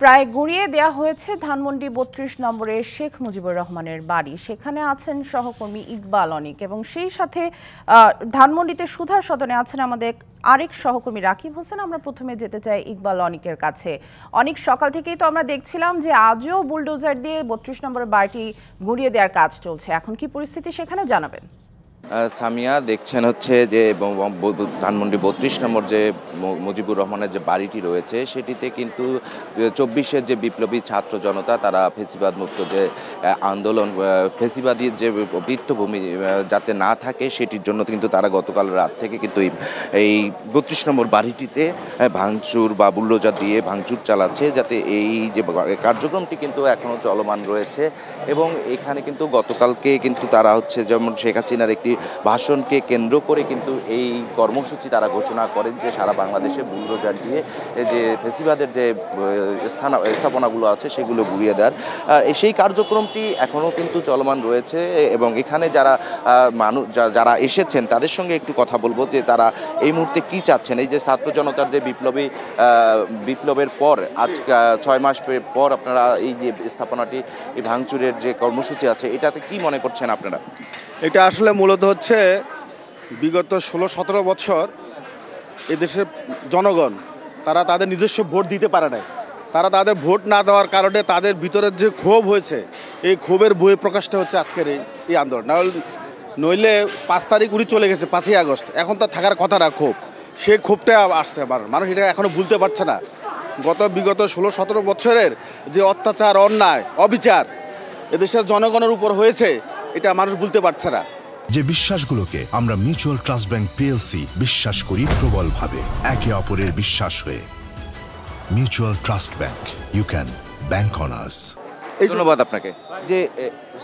প্রায় গুঁড়িয়ে দেয়া হয়েছে ধানমন্ডি ৩২ নম্বরের শেখ মুজিবুর রহমানের বাড়ি। সেখানে আছেন সহকর্মী ইকবাল অনিক এবং সেই সাথে ধানমন্ডিতে সুধার সদনে আছেন আমাদের আরেক সহকর্মী রাকিব হোসেন। আমরা প্রথমে যেতে চাই ইকবাল অনিকের কাছে। অনেক সকাল থেকেই তো আমরা দেখছিলাম যে আজও বুলডোজার দিয়ে ৩২ নম্বরের বাড়িটি গুঁড়িয়ে দেওয়ার কাজ চলছে। এখন কি পরিস্থিতি সেখানে জানাবেন? সামিয়া, দেখছেন হচ্ছে যে ধানমন্ডি ৩২ নম্বর যে মুজিবুর রহমানের যে বাড়িটি রয়েছে সেটিতে কিন্তু ২৪-এর যে বিপ্লবী ছাত্র জনতা তারা ফেসিবাদ মুক্ত যে আন্দোলন, ফেসিবাদীর যে বৃত্তভূমি যাতে না থাকে সেটির জন্য কিন্তু তারা গতকাল রাত থেকে কিন্তু এই ৩২ নম্বর বাড়িটিতে ভাঙচুর বা বুলডোজার দিয়ে ভাঙচুর চালাচ্ছে, যাতে এই যে কার্যক্রমটি কিন্তু এখনও চলমান রয়েছে। এবং এখানে কিন্তু গতকালকে কিন্তু তারা হচ্ছে যেমন শেখ হাসিনার একটি ভাষণকে কেন্দ্র করে কিন্তু এই কর্মসূচি তারা ঘোষণা করেন যে সারা বাংলাদেশে বুলডোজার দিয়ে যে ফেসিবাদের যে স্থাপনাগুলো আছে সেগুলো গুঁড়িয়ে দেওয়ার সেই কার্যক্রমটি এখনও কিন্তু চলমান রয়েছে। এবং এখানে যারা এসেছেন তাদের সঙ্গে একটু কথা বলবো যে তারা এই মুহূর্তে কি চাচ্ছেন। এই যে ছাত্র জনতার যে বিপ্লবের পর আজ 6 মাস পর আপনারা এই যে স্থাপনাটি এই ভাঙচুরের যে কর্মসূচি আছে এটাতে কি মনে করছেন আপনারা? এটা আসলে মূলত হচ্ছে বিগত 16-17 বছর এদেশের জনগণ তারা তাদের নিজস্ব ভোট দিতে পারে নাই। তারা তাদের ভোট না দেওয়ার কারণে তাদের ভিতরের যে ক্ষোভ হয়েছে এই ক্ষোভের বহিঃপ্রকাশটা হচ্ছে আজকের এই আন্দোলন। নইলে 5 তারিখ উনি চলে গেছে 5ই আগস্ট, এখন তো থাকার কথা না ক্ষোভ, সেই ক্ষোভটা আসছে আবার। মানুষ এটা এখনও ভুলতে পারছে না। বিগত 16-17 বছরের যে অত্যাচার, অন্যায়, অবিচার এদেশের জনগণের উপর হয়েছে এটা মানুষ ভুলতে পারছে না। যে বিশ্বাসগুলোকে আমরা মিউচুয়াল ট্রাস্ট ব্যাংক পিএলসি বিশ্বাস করি প্রবলভাবে, একে অপরের বিশ্বাস হয়ে। Mutual trust bank, you can bank on us. ধন্যবাদ আপনাকে। যে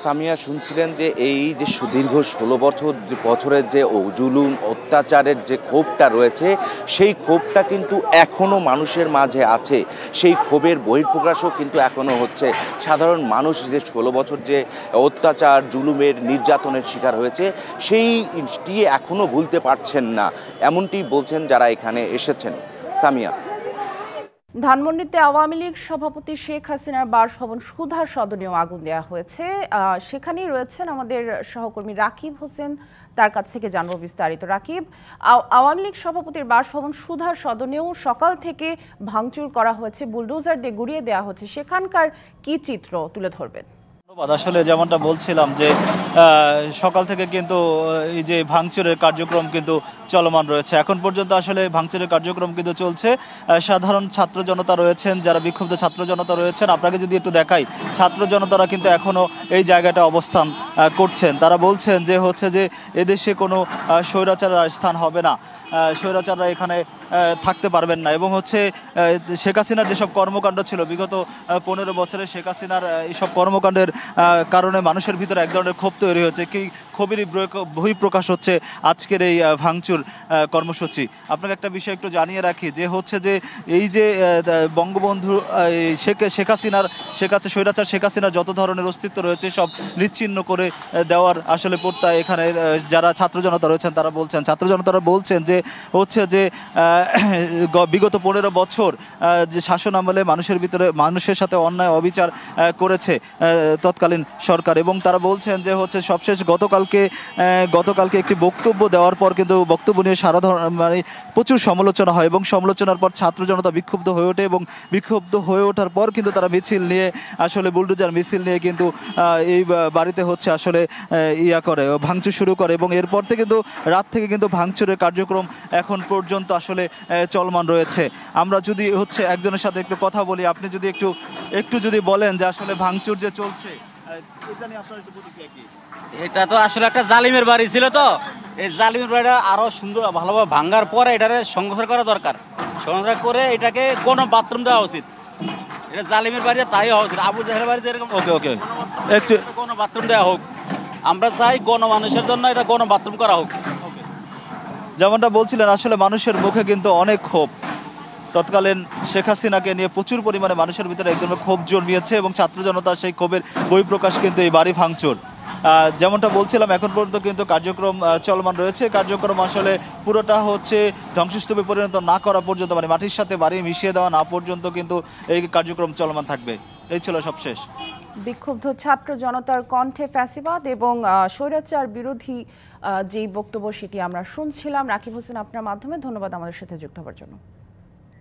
সামিয়া, শুনছিলেন যে এই যে সুদীর্ঘ 16 বছরের যে জুলুম অত্যাচারের যে ক্ষোভটা রয়েছে সেই ক্ষোভটা কিন্তু এখনও মানুষের মাঝে আছে। সেই ক্ষোভের বহিঃপ্রকাশও কিন্তু এখনও হচ্ছে। সাধারণ মানুষ যে 16 বছর যে অত্যাচার, জুলুমের, নির্যাতনের শিকার হয়েছে সেইটি এখনও ভুলতে পারছেন না, এমনটি বলছেন যারা এখানে এসেছেন। সামিয়া, ধানমন্ডিতে আওয়ামী লীগ সভাপতি শেখ হাসিনার বাসভবন সুধার সদনেও আগুন দেওয়া হয়েছে। সেখানেই রয়েছেন আমাদের সহকর্মী রাকিব হোসেন, তার কাছ থেকে জানবো বিস্তারিত। রাকিব, আওয়ামী লীগ সভাপতির বাসভবন সুধার সদনেও সকাল থেকে ভাঙচুর করা হয়েছে, বুলডোজার দিয়ে গুঁড়িয়ে দেওয়া হচ্ছে, সেখানকার কি চিত্র তুলে ধরবেন? আসলে যেমনটা বলছিলাম যে সকাল থেকে কিন্তু এই যে ভাঙচুরের কার্যক্রম কিন্তু চলমান রয়েছে। এখন পর্যন্ত আসলে ভাঙচুরের কার্যক্রম কিন্তু চলছে। সাধারণ ছাত্র জনতা রয়েছেন, যারা বিক্ষুব্ধ ছাত্র জনতা রয়েছেন, আপনাকে যদি একটু দেখাই, ছাত্র জনতারা কিন্তু এখনও এই জায়গাটা অবস্থান করছেন। তারা বলছেন যে হচ্ছে যে এদেশে কোনো স্বৈরাচারের স্থান হবে না, স্বৈরাচাররা এখানে থাকতে পারবেন না। এবং হচ্ছে শেখ হাসিনার যেসব কর্মকাণ্ড ছিল বিগত 15 বছরে, শেখ হাসিনার এইসব কর্মকাণ্ডের কারণে মানুষের ভিতরে এক ধরনের ক্ষোভ তৈরি হয়েছে। কি ক্ষোভেরই বহিঃপ্রকাশ হচ্ছে আজকের এই ভাঙচুর কর্মসূচি। আপনাকে একটা বিষয় একটু জানিয়ে রাখি যে হচ্ছে যে এই যে বঙ্গবন্ধু শেখ হাসিনার স্বৈরাচার শেখ হাসিনার যত ধরনের অস্তিত্ব রয়েছে সব নিচ্ছিন্ন করে দেওয়ার আসলে প্রত্যয় এখানে যারা ছাত্র জনতা রয়েছেন তারা বলছেন। ছাত্র জনতারা বলছেন যে হচ্ছে যে বিগত 15 বছর যে শাসন আমলে মানুষের সাথে অন্যায় অবিচার করেছে তৎকালীন সরকার। এবং তারা বলছেন যে হচ্ছে সবশেষ গতকালকে একটি বক্তব্য দেওয়ার পর কিন্তু বক্তব্য নিয়ে প্রচুর সমালোচনা হয় এবং সমালোচনার পর ছাত্র জনতা বিক্ষুব্ধ হয়ে ওঠে এবং বিক্ষুব্ধ হয়ে ওঠার পর কিন্তু তারা মিছিল নিয়ে আসলে বুলডোজার মিছিল নিয়ে কিন্তু এই বাড়িতে হচ্ছে আসলে ভাঙচুর শুরু করে। এবং এরপর থেকে কিন্তু রাত থেকে কিন্তু ভাঙচুরের কার্যক্রম এখন পর্যন্ত আসলে চলমান রয়েছে। আমরা যদি হচ্ছে একজনের সাথে একটু কথা বলি, আপনি যদি একটু যদি বলেন যে আসলে ভাঙচুর যে চলছে এটা নিয়ে আপনার একটু প্রতিক্রিয়া কি? এটা তো আসলে একটা জালিমের বাড়ি ছিল, তো এই জালিমের বাড়িটা আরো সুন্দর ভালোভাবে ভাঙার পরে এটারে সংস্কার করা দরকার। সংস্কার করে এটাকে কোনো বাথরুম দেওয়া উচিত। এটা জালিমের বাড়ি তাই হওয়া উচিত। আবু জাহেলের বাড়িতে এরকম ওকে একটু কোনো বাথরুম দেওয়া হোক। আমরা চাই গণমানুষের জন্য এটা গণ বাথরুম করা হোক। যেমনটা বলছিলেন, আসলে মানুষের মুখে কিন্তু অনেক ক্ষোভ। তৎকালীন শেখ হাসিনাকে নিয়ে প্রচুর পরিমাণে মানুষের ভিতরে এক ধরনের ক্ষোভ জন্মিয়েছে এবং ছাত্র জনতা সেই ক্ষোভের বহিঃপ্রকাশ কিন্তু এই বাড়ি ভাঙচুর। যেমনটা বলছিলাম এখন পর্যন্ত কিন্তু কার্যক্রম চলমান রয়েছে। কার্যক্রম আসলে পুরোটা হচ্ছে ধ্বংসস্তূপে পরিণত না করা পর্যন্ত, মানে মাটির সাথে বাড়ি মিশিয়ে দেওয়া না পর্যন্ত কিন্তু এই কার্যক্রম চলমান থাকবে। এই ছিল সবশেষ। বিক্ষুব্ধ ছাত্র জনতার কণ্ঠে ফ্যাসিবাদ এবং স্বৈরাচার বিরোধী যেই বক্তব্য সেটি আমরা শুনছিলাম। রাকিব হোসেন, আপনার মাধ্যমে ধন্যবাদ আমাদের সাথে যুক্ত হওয়ার জন্য।